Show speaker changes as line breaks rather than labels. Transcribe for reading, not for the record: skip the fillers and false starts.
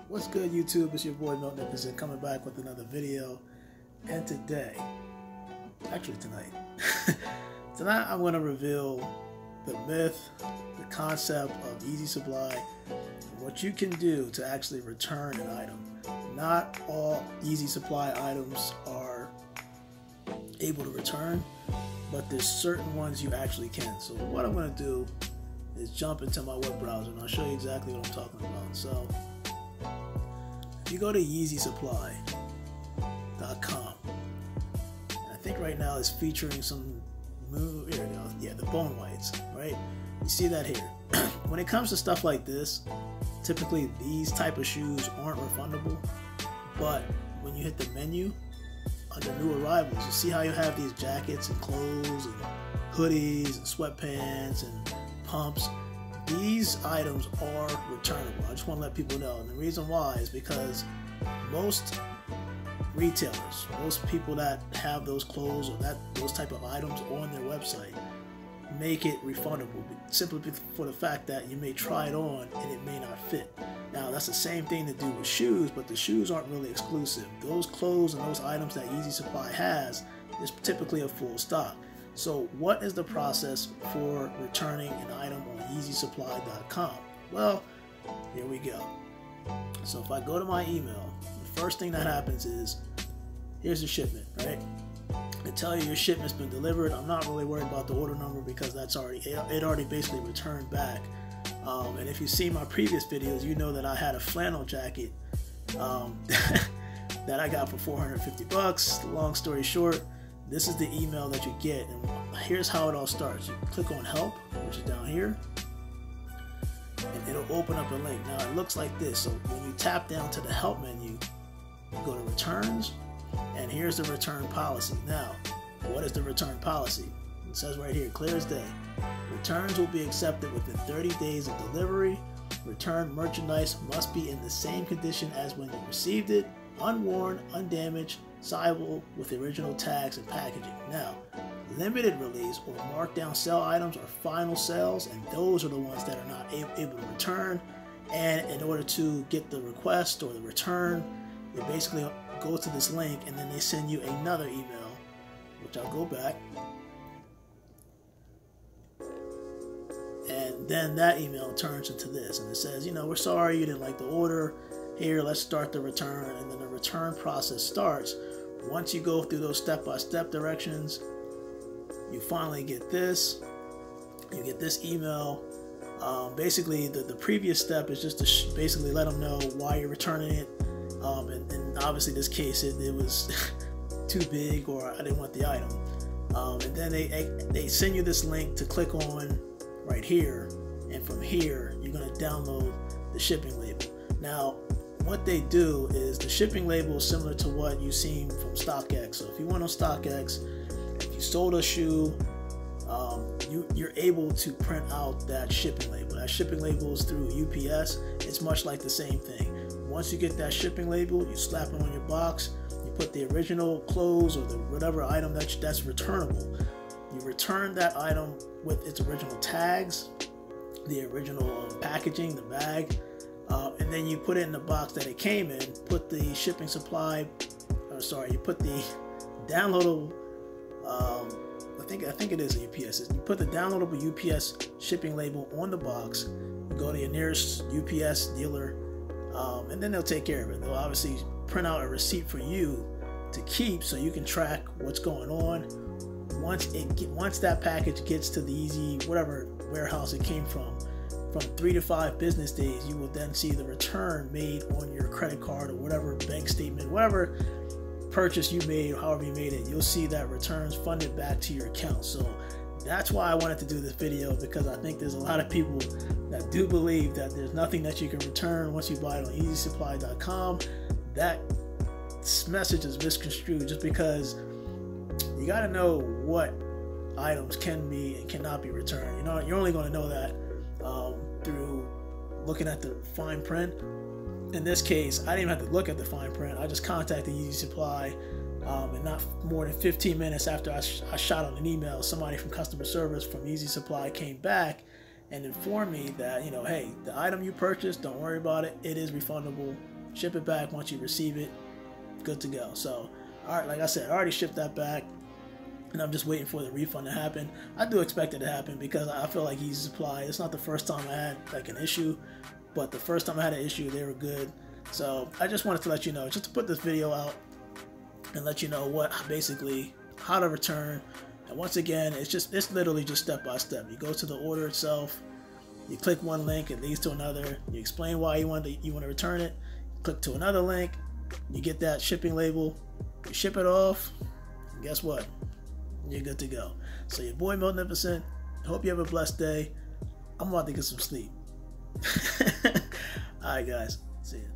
What's good, YouTube? It's your boy Magnificent coming back with another video. And today, actually tonight, tonight I'm going to reveal the myth, the concept of Easy Supply, and what you can do to actually return an item. Not all Easy Supply items are able to return, but there's certain ones you actually can. So what I'm going to do is jump into my web browser and I'll show you exactly what I'm talking about. So if you go to yeezysupply.com, I think right now it's featuring some here we go. Yeah, the bone whites, right? You see that here. When it comes to stuff like this, typically these type of shoes aren't refundable, but when you hit the menu under new arrivals, you see how you have these jackets and clothes and hoodies and sweatpants and pumps. These items are returnable. I just want to let people know, and the reason why is because most retailers, most people that have those clothes or those type of items on their website make it refundable, simply for the fact that you may try it on and it may not fit. Now that's the same thing to do with shoes, but the shoes aren't really exclusive. Those clothes and those items that Easy Supply has is typically a full stock. So what is the process for returning an item on yeezysupply.com? Well, here we go. So if I go to my email, the first thing that happens is, here's the shipment, right? They tell you your shipment's been delivered. I'm not really worried about the order number because that's it already basically returned back. And if you see my previous videos, you know that I had a flannel jacket that I got for 450 bucks. Long story short, this is the email that you get, and here's how it all starts. You click on help, which is down here, and it'll open up a link. Now it looks like this. So when you tap down to the help menu, you go to returns, and here's the return policy. Now, what is the return policy? It says right here, clear as day. Returns will be accepted within 30 days of delivery. Returned merchandise must be in the same condition as when you received it, unworn, undamaged, signable with the original tags and packaging. Now, limited release or markdown sale items are final sales, and those are the ones that are not able to return. And in order to get the request or the return, you basically go to this link, and then they send you another email, which I'll go back, and then that email turns into this, and it says, we're sorry you didn't like the order. Here, let's start the return. And then the return process starts. Once you go through those step-by-step directions, you finally get this. You get this email. Basically, the previous step is just to basically let them know why you're returning it. And obviously, this case, it was too big, or I didn't want the item. And then they send you this link to click on right here. And from here, you're going to download the shipping label. Now, what they do is the shipping label is similar to what you've seen from StockX. So if you went on StockX, if you sold a shoe, you're able to print out that shipping label. That shipping label is through UPS. It's much like the same thing. Once you get that shipping label, you slap it on your box. You put the original clothes or whatever item that's returnable. You return that item with its original tags, the original packaging, the bag. And then you put it in the box that it came in, put the shipping supply, you put the downloadable, I think it is a UPS. You put the downloadable UPS shipping label on the box, you go to your nearest UPS dealer, and then they'll take care of it. They'll obviously print out a receipt for you to keep so you can track what's going on. Once that package gets to the Easy, whatever warehouse it came from 3 to 5 business days, you will then see the return made on your credit card or whatever bank statement, whatever purchase you made, or however you made it. You'll see that returns funded back to your account. So that's why I wanted to do this video, because I think there's a lot of people that do believe that there's nothing that you can return once you buy it on yeezysupply.com. That message is misconstrued, just because you got to know what items can be and cannot be returned. You're only going to know that through looking at the fine print. In this case, I didn't even have to look at the fine print. I just contacted Easy Supply, and not more than 15 minutes after I shot on an email, somebody from customer service from Easy Supply came back and informed me that, hey, the item you purchased, don't worry about it. It is refundable. ship it back once you receive it, good to go. So, all right, like I said, I already shipped that back, and I'm just waiting for the refund to happen. I do expect it to happen because I feel like Easy Supply, it's not the first time I had like an issue, but the first time I had an issue, they were good. So I just wanted to let you know, just to put this video out and let you know what basically how to return. And once again, it's literally just step by step. You go to the order itself, you click one link, it leads to another. You explain why you want to return it. Click to another link, you get that shipping label, you ship it off, and guess what? You're good to go. So your boy Magnificent, hope you have a blessed day. I'm about to get some sleep. Alright guys, see ya.